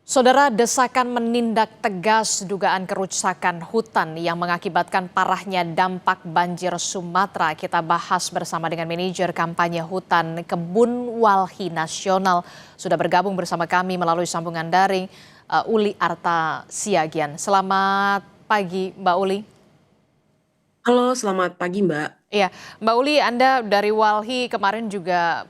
Saudara, desakan menindak tegas dugaan kerusakan hutan yang mengakibatkan parahnya dampak banjir Sumatera. Kita bahas bersama dengan manajer kampanye hutan Kebun Walhi Nasional. Sudah bergabung bersama kami melalui sambungan daring, Uli Arta Siagian. Selamat pagi, Mbak Uli. Halo, selamat pagi Mbak. Iya, Mbak Uli, Anda dari Walhi kemarin juga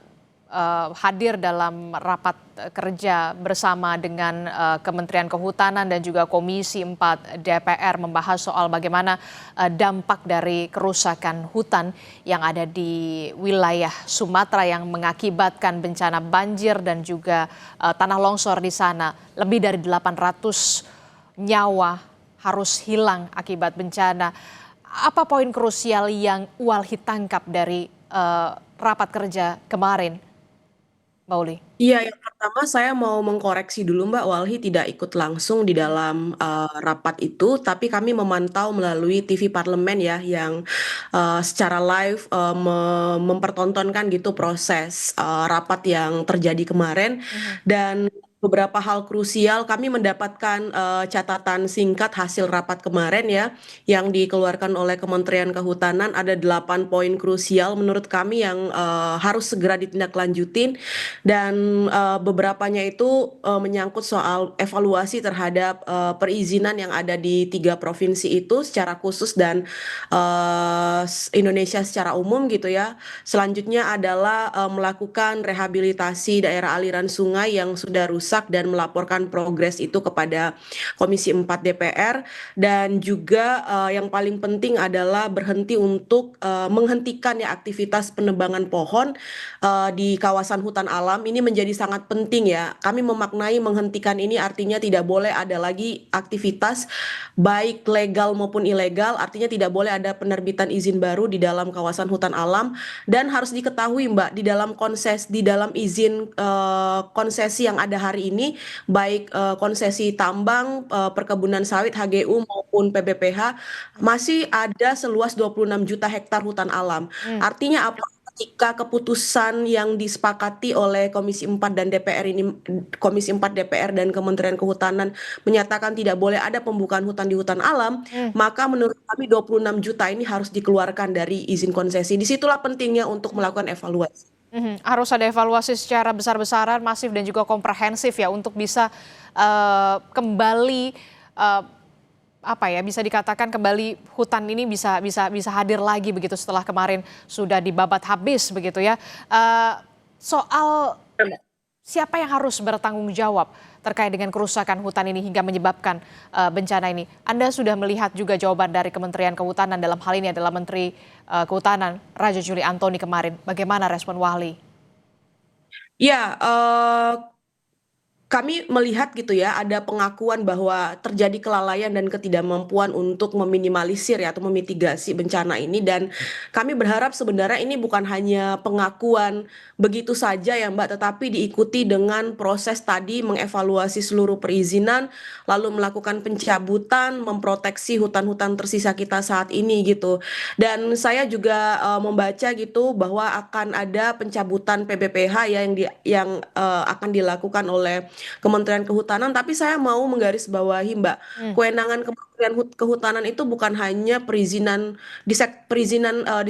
hadir dalam rapat kerja bersama dengan Kementerian Kehutanan dan juga Komisi 4 DPR membahas soal bagaimana dampak dari kerusakan hutan yang ada di wilayah Sumatera yang mengakibatkan bencana banjir dan juga tanah longsor di sana. Lebih dari 800 nyawa harus hilang akibat bencana. Apa poin krusial yang Walhi tangkap dari rapat kerja kemarin, Mbak Uli? Iya, yang pertama saya mau mengkoreksi dulu Mbak, Walhi tidak ikut langsung di dalam rapat itu, tapi kami memantau melalui TV Parlemen ya, yang secara live mempertontonkan gitu proses rapat yang terjadi kemarin. Mhm. Dan beberapa hal krusial kami mendapatkan catatan singkat hasil rapat kemarin ya, yang dikeluarkan oleh Kementerian Kehutanan. Ada 8 poin krusial menurut kami yang harus segera ditindaklanjutin, dan beberapanya itu menyangkut soal evaluasi terhadap perizinan yang ada di 3 provinsi itu secara khusus, dan Indonesia secara umum gitu ya. Selanjutnya adalah melakukan rehabilitasi daerah aliran sungai yang sudah rusak dan melaporkan progres itu kepada Komisi 4 DPR, dan juga yang paling penting adalah berhenti untuk menghentikan ya aktivitas penebangan pohon di kawasan hutan alam. Ini menjadi sangat penting ya. Kami memaknai menghentikan ini artinya tidak boleh ada lagi aktivitas baik legal maupun ilegal, artinya tidak boleh ada penerbitan izin baru di dalam kawasan hutan alam. Dan harus diketahui Mbak, di dalam izin konsesi yang ada hari ini, baik konsesi tambang, perkebunan sawit HGU maupun PBPH, masih ada seluas 26 juta hektar hutan alam. Hmm. Artinya apa? Ketika keputusan yang disepakati oleh Komisi 4 dan DPR ini, Komisi 4 DPR dan Kementerian Kehutanan menyatakan tidak boleh ada pembukaan hutan di hutan alam, Hmm. maka menurut kami 26 juta ini harus dikeluarkan dari izin konsesi. Disitulah pentingnya untuk melakukan evaluasi. Harus ada evaluasi secara besar-besaran, masif dan juga komprehensif ya untuk bisa kembali eh, apa ya, bisa dikatakan kembali hutan ini bisa hadir lagi begitu setelah kemarin sudah dibabat habis begitu ya. Soal siapa yang harus bertanggung jawab terkait dengan kerusakan hutan ini hingga menyebabkan bencana ini? Anda sudah melihat juga jawaban dari Kementerian Kehutanan, dalam hal ini adalah Menteri Kehutanan Raja Juli Antoni kemarin. Bagaimana respon Wali? Ya, kami melihat gitu ya, ada pengakuan bahwa terjadi kelalaian dan ketidakmampuan untuk meminimalisir ya atau memitigasi bencana ini, dan kami berharap sebenarnya ini bukan hanya pengakuan begitu saja ya Mbak, tetapi diikuti dengan proses tadi mengevaluasi seluruh perizinan, lalu melakukan pencabutan, memproteksi hutan-hutan tersisa kita saat ini gitu. Dan saya juga membaca gitu bahwa akan ada pencabutan PBPH ya yang akan dilakukan oleh Kementerian Kehutanan. Tapi saya mau menggarisbawahi Mbak, Hmm. kewenangan Kementerian Kehutanan itu bukan hanya perizinan di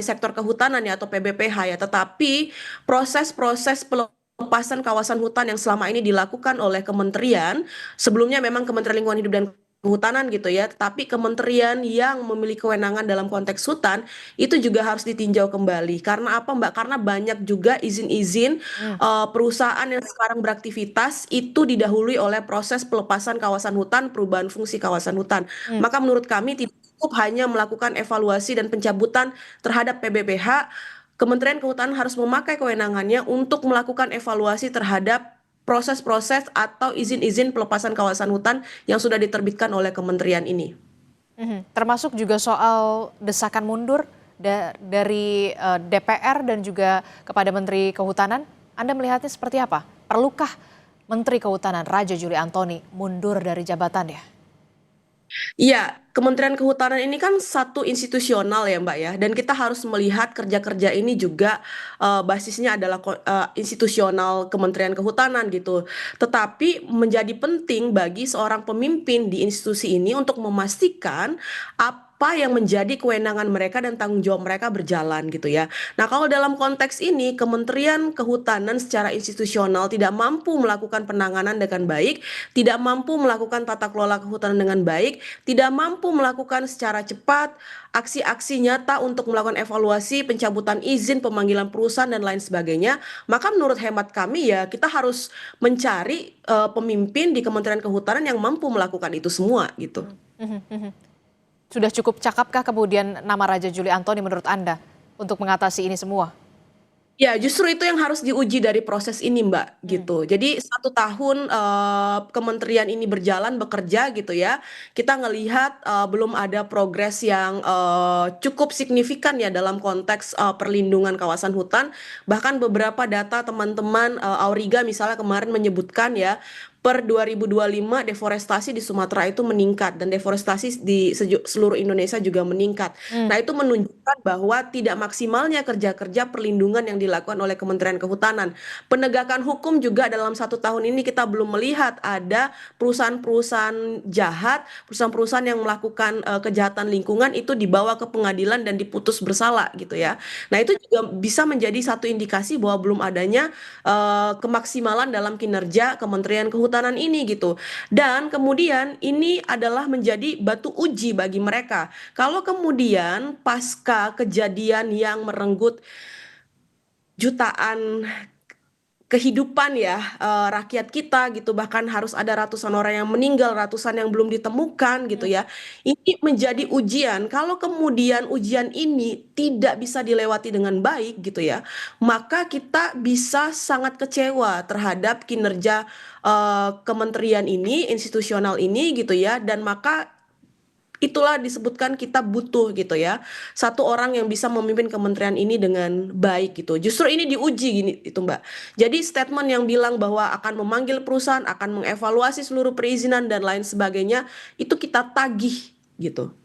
sektor kehutanan ya atau PBPH ya, tetapi proses-proses pelepasan kawasan hutan yang selama ini dilakukan oleh kementerian, sebelumnya memang Kementerian Lingkungan Hidup dan Kehutanan gitu ya, tetapi kementerian yang memiliki kewenangan dalam konteks hutan itu juga harus ditinjau kembali. Karena apa Mbak? Karena banyak juga izin-izin Hmm. perusahaan yang sekarang beraktivitas itu didahului oleh proses pelepasan kawasan hutan, perubahan fungsi kawasan hutan. Hmm. Maka menurut kami tidak cukup hanya melakukan evaluasi dan pencabutan terhadap PBPH. Kementerian Kehutanan harus memakai kewenangannya untuk melakukan evaluasi terhadap proses-proses atau izin-izin pelepasan kawasan hutan yang sudah diterbitkan oleh kementerian ini. Termasuk juga soal desakan mundur dari DPR dan juga kepada Menteri Kehutanan. Anda melihatnya seperti apa? Perlukah Menteri Kehutanan Raja Juli Antoni mundur dari jabatannya? Iya, Kementerian Kehutanan ini kan satu institusional ya Mbak ya, dan kita harus melihat kerja-kerja ini juga basisnya adalah institusional Kementerian Kehutanan gitu. Tetapi menjadi penting bagi seorang pemimpin di institusi ini untuk memastikan apa yang menjadi kewenangan mereka dan tanggung jawab mereka berjalan gitu ya. Nah, kalau dalam konteks ini Kementerian Kehutanan secara institusional tidak mampu melakukan penanganan dengan baik, tidak mampu melakukan tata kelola kehutanan dengan baik, tidak mampu melakukan secara cepat aksi-aksi nyata untuk melakukan evaluasi, pencabutan izin, pemanggilan perusahaan dan lain sebagainya, maka menurut hemat kami ya kita harus mencari pemimpin di Kementerian Kehutanan yang mampu melakukan itu semua gitu. Sudah cukup cakapkah kemudian nama Raja Juli Antoni menurut Anda untuk mengatasi ini semua? Ya, justru itu yang harus diuji dari proses ini, Mbak, gitu. Jadi 1 tahun kementerian ini berjalan bekerja gitu ya, kita ngelihat belum ada progres yang cukup signifikan ya dalam konteks perlindungan kawasan hutan. Bahkan beberapa data teman-teman Auriga misalnya kemarin menyebutkan ya, per 2025 deforestasi di Sumatera itu meningkat dan deforestasi di seluruh Indonesia juga meningkat. Hmm. Nah, itu menunjukkan bahwa tidak maksimalnya kerja-kerja perlindungan yang dilakukan oleh Kementerian Kehutanan. Penegakan hukum juga dalam 1 tahun ini kita belum melihat ada perusahaan-perusahaan jahat, perusahaan-perusahaan yang melakukan kejahatan lingkungan itu dibawa ke pengadilan dan diputus bersalah gitu ya. Nah, itu juga bisa menjadi satu indikasi bahwa belum adanya kemaksimalan dalam kinerja Kementerian Kehutanan ini gitu. Dan kemudian ini adalah menjadi batu uji bagi mereka. Kalau kemudian pasca kejadian yang merenggut jutaan kehidupan ya rakyat kita gitu, bahkan harus ada ratusan orang yang meninggal, ratusan yang belum ditemukan gitu ya. Ini menjadi ujian. Kalau kemudian ujian ini tidak bisa dilewati dengan baik gitu ya, maka kita bisa sangat kecewa terhadap kinerja kementerian ini, institusional ini gitu ya, dan maka itulah disebutkan kita butuh gitu ya. Satu orang yang bisa memimpin kementerian ini dengan baik gitu. Justru ini diuji gini itu Mbak. Jadi statement yang bilang bahwa akan memanggil perusahaan, akan mengevaluasi seluruh perizinan dan lain sebagainya, itu kita tagih gitu.